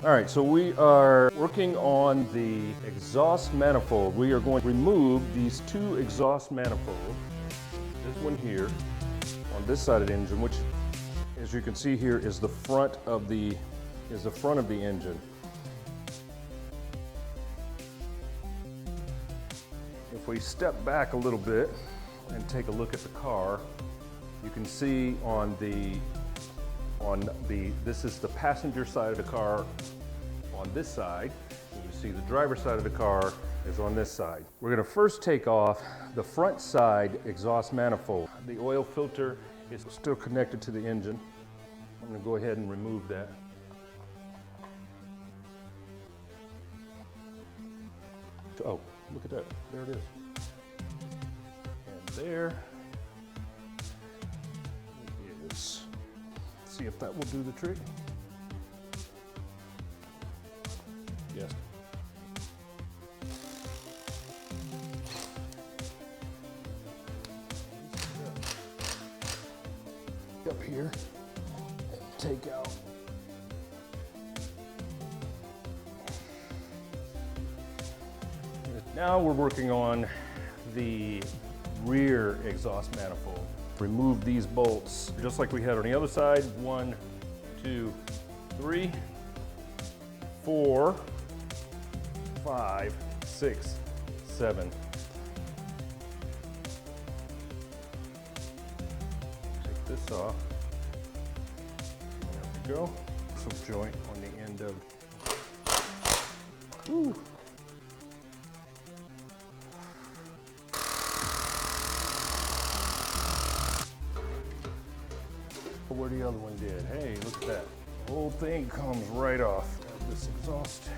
All right, so we are working on the exhaust manifold. We are going to remove these two exhaust manifolds. This one here on this side of the engine, which, as you can see here, is the front of the engine. If we step back a little bit and take a look at the car, you can see this is the passenger side of the car on this side. And you see the driver's side of the car is on this side. We're going to first take off the front side exhaust manifold. The oil filter is still connected to the engine. I'm going to go ahead and remove that. Oh, look at that. There it is. And there it is. See if that will do the trick. Yes. Up here and take out. Now we're working on the rear exhaust manifold. Remove these bolts just like we had on the other side. 1, 2, 3, 4, 5, 6, 7. Take this off. There we go. Some joint on the end of. Woo. Where the other one did. Hey, look at that. The whole thing comes right off of this exhaust.